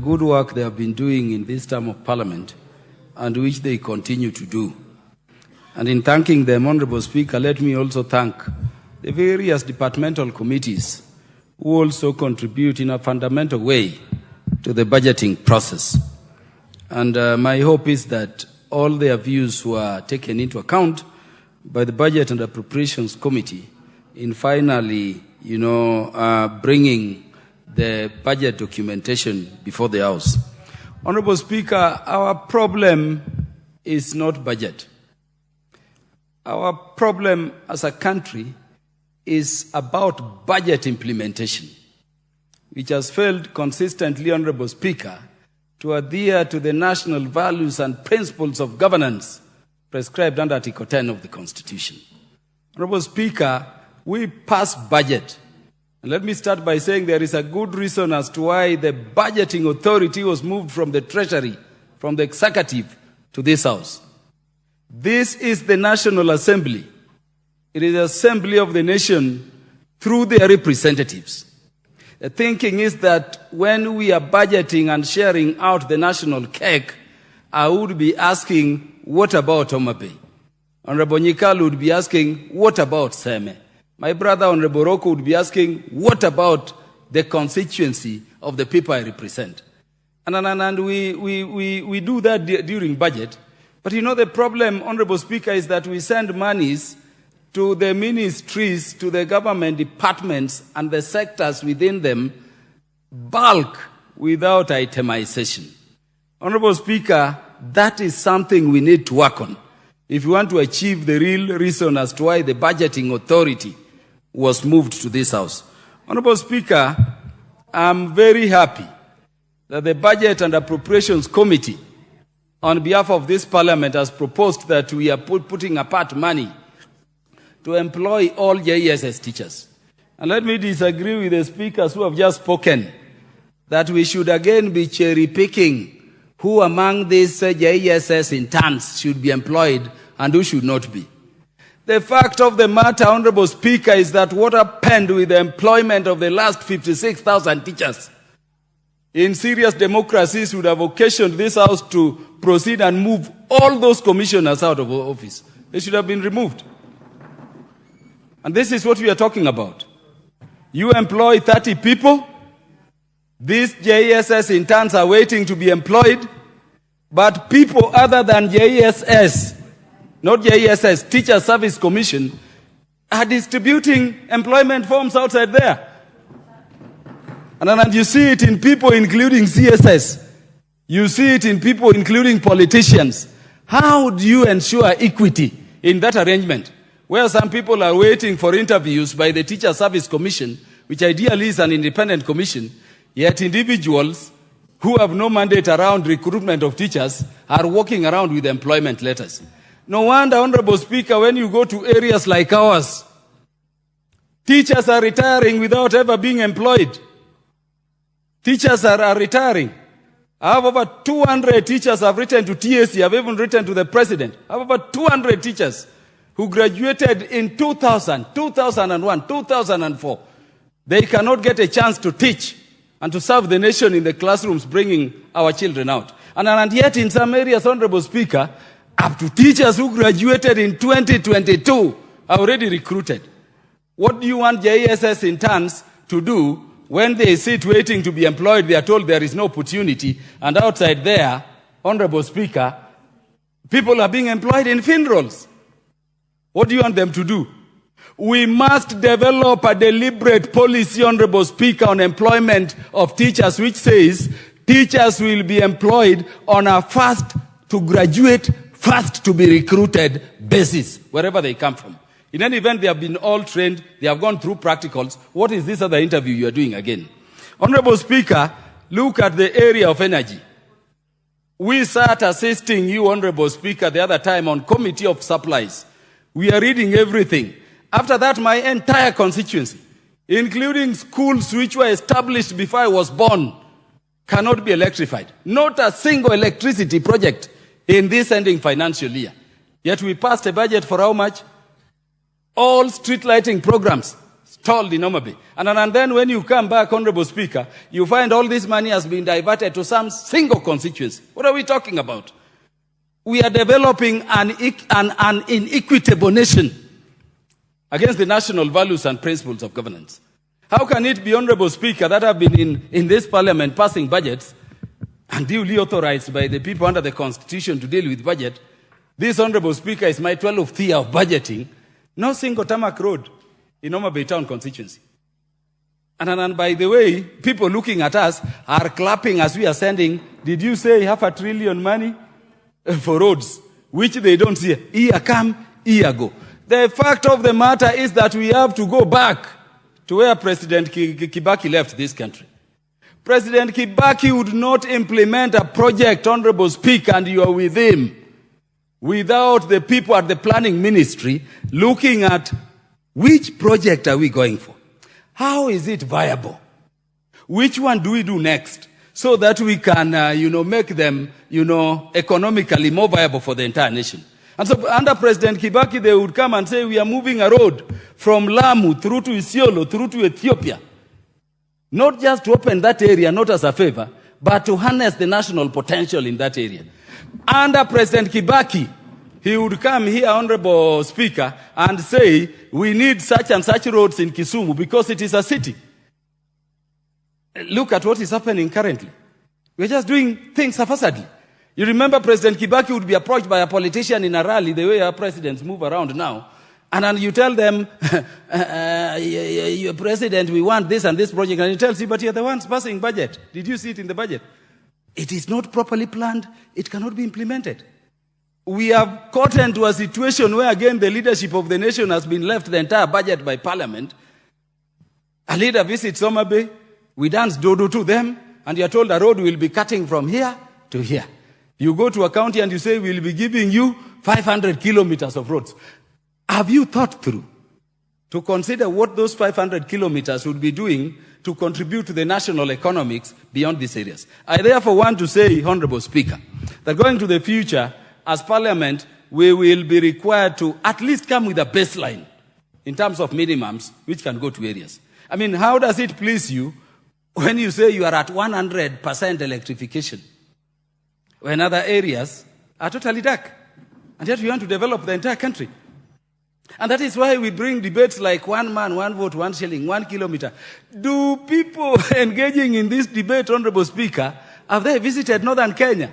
good work they have been doing in this term of Parliament and which they continue to do. And in thanking them, Honorable Speaker, let me also thank the various departmental committees who also contribute in a fundamental way to the budgeting process. And my hope is that all their views were taken into account by the Budget and Appropriations Committee in finally, bringing the budget documentation before the House. Honorable Speaker, our problem is not budget. Our problem as a country is about budget implementation, which has failed consistently, Honorable Speaker, to adhere to the national values and principles of governance prescribed under Article 10 of the Constitution. Honorable Speaker, we pass budget. And let me start by saying there is a good reason as to why the budgeting authority was moved from the Treasury, from the Executive, to this House. This is the National Assembly. It is the assembly of the nation through their representatives. The thinking is that when we are budgeting and sharing out the national cake, I would be asking, what about Homabay? Honorable Nyikalu would be asking, what about Seme? My brother, Honorable Roko, would be asking, what about the constituency of the people I represent? And we do that during budget. But the problem, Honorable Speaker, is that we send monies to the ministries, to the government departments and the sectors within them, bulk without itemization. Honorable Speaker, that is something we need to work on if we want to achieve the real reason as to why the budgeting authority was moved to this House. Honorable Speaker, I'm very happy that the Budget and Appropriations Committee, on behalf of this Parliament, has proposed that we are putting apart money to employ all JESS teachers. And let me disagree with the speakers who have just spoken that we should again be cherry-picking who among these JESS interns should be employed and who should not be. The fact of the matter, Honorable Speaker, is that what happened with the employment of the last 56,000 teachers in serious democracies would have occasioned this House to proceed and move all those commissioners out of office. They should have been removed. And this is what we are talking about. You employ 30 people. These JESS interns are waiting to be employed. But people other than JESS, not JESS, Teacher Service Commission, are distributing employment forms outside there. And you see it in people including CSS. You see it in people including politicians. How do you ensure equity in that arrangement, where some people are waiting for interviews by the Teacher Service Commission, which ideally is an independent commission, yet individuals who have no mandate around recruitment of teachers are walking around with employment letters? No wonder, Honorable Speaker, when you go to areas like ours, teachers are retiring without ever being employed. Teachers are retiring. I have over 200 teachers have written to TSC, have even written to the President. I have over 200 teachers who graduated in 2000, 2001, 2004. They cannot get a chance to teach and to serve the nation in the classrooms, bringing our children out. And yet in some areas, Honorable Speaker, up to teachers who graduated in 2022 are already recruited. What do you want JESS interns to do when they sit waiting to be employed? They are told there is no opportunity, and outside there, Honorable Speaker, people are being employed in funerals. What do you want them to do? We must develop a deliberate policy, Honorable Speaker, on employment of teachers, which says teachers will be employed on a first to graduate, first to be recruited basis, wherever they come from. In any event, they have been all trained, they have gone through practicals. What is this other interview you are doing again? Honorable Speaker, look at the area of energy. We sat assisting you, Honorable Speaker, the other time on Committee of Supplies. We are reading everything. After that, my entire constituency, including schools which were established before I was born, cannot be electrified. Not a single electricity project in this ending financial year. Yet we passed a budget for how much? All street lighting programs, stalled in Homabay. And then when you come back, Honorable Speaker, you find all this money has been diverted to some single constituency. What are we talking about? We are developing an inequitable nation against the national values and principles of governance. How can it be, Honorable Speaker, that have been in this parliament passing budgets and duly authorized by the people under the Constitution to deal with budget? This, Honorable Speaker, is my 12th year of budgeting. No single Tarmac Road in Homabay town constituency. And by the way, people looking at us are clapping as we are sending, did you say $500 billion money for roads, which they don't see? Year come, year go. The fact of the matter is that we have to go back to where President Kibaki left this country. President Kibaki would not implement a project, Honorable Speaker, and you are with him, without the people at the planning ministry looking at which project are we going for? How is it viable? Which one do we do next? So that we can, make them, economically more viable for the entire nation. And so under President Kibaki, they would come and say, we are moving a road from Lamu through to Isiolo, through to Ethiopia. Not just to open that area, not as a favor, but to harness the national potential in that area. Under President Kibaki, he would come here, Honorable Speaker, and say, we need such and such roads in Kisumu because it is a city. Look at what is happening currently. We're just doing things haphazardly. You remember President Kibaki would be approached by a politician in a rally, the way our presidents move around now, and then you tell them, your president, we want this and this project, and he tells you, but you're the ones passing budget. Did you see it in the budget? It is not properly planned. It cannot be implemented. We have gotten into a situation where, again, the leadership of the nation has been left the entire budget by parliament. A leader visits Homabay, we dance dodo to them, and you're told a road will be cutting from here to here. You go to a county and you say, we'll be giving you 500 kilometers of roads. Have you thought through to consider what those 500 kilometers would be doing to contribute to the national economics beyond these areas? I therefore want to say, Honorable Speaker, that going to the future, as Parliament, we will be required to at least come with a baseline in terms of minimums which can go to areas. I mean, how does it please you when you say you are at 100% electrification, when other areas are totally dark, and yet we want to develop the entire country? And that is why we bring debates like 1 man, 1 vote, 1 shilling, 1 kilometer. Do people engaging in this debate, Honorable Speaker, have they visited northern Kenya?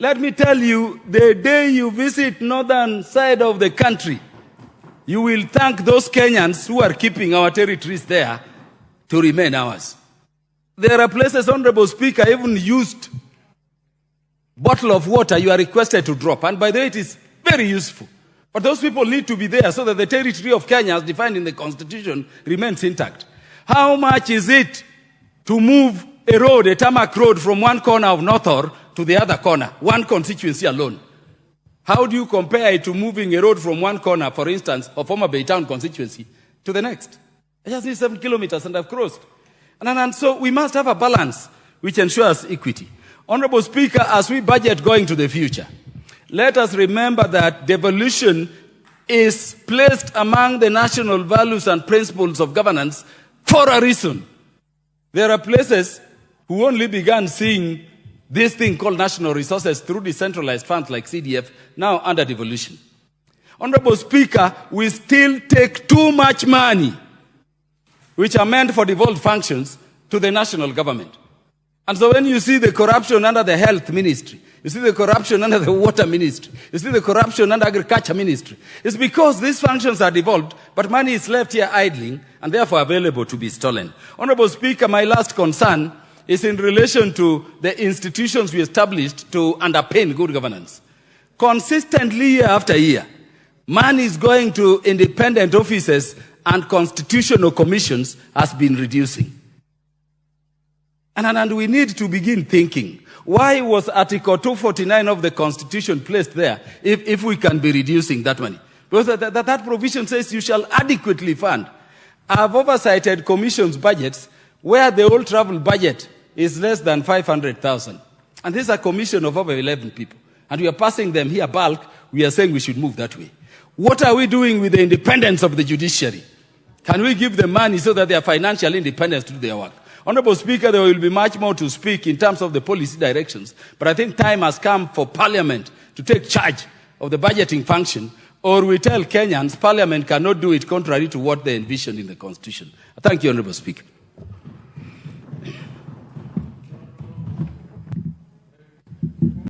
Let me tell you, the day you visit northern side of the country, you will thank those Kenyans who are keeping our territories there to remain ours. There are places, Honorable Speaker, even used bottle of water you are requested to drop. And by the way, it is very useful. But those people need to be there so that the territory of Kenya, as defined in the Constitution, remains intact. How much is it to move a road, a Tarmac Road, from one corner of Northor to the other corner, one constituency alone? How do you compare it to moving a road from one corner, for instance, of Homabay town constituency to the next? I just need 7 kilometers and I've crossed. And so we must have a balance which ensures equity. Honorable Speaker, as we budget going to the future, let us remember that devolution is placed among the national values and principles of governance for a reason. There are places who only began seeing this thing called national resources through decentralized funds like CDF, now under devolution. Honorable Speaker, we still take too much money, which are meant for devolved functions, to the national government. And so when you see the corruption under the health ministry, you see the corruption under the water ministry, you see the corruption under agriculture ministry, it's because these functions are devolved, but money is left here idling and therefore available to be stolen. Honorable Speaker, my last concern is in relation to the institutions we established to underpin good governance. Consistently, year after year, money is going to independent offices and constitutional commissions has been reducing. And we need to begin thinking, why was Article 249 of the Constitution placed there if we can be reducing that money? Because that provision says you shall adequately fund. I have oversighted commissions' budgets where the whole travel budget is less than 500,000. And this is a commission of over 11 people. And we are passing them here bulk. We are saying we should move that way. What are we doing with the independence of the judiciary? Can we give them money so that they are financially independent to do their work? Honorable Speaker, there will be much more to speak in terms of the policy directions, but I think time has come for Parliament to take charge of the budgeting function, or we tell Kenyans Parliament cannot do it contrary to what they envisioned in the Constitution. Thank you, Honorable Speaker.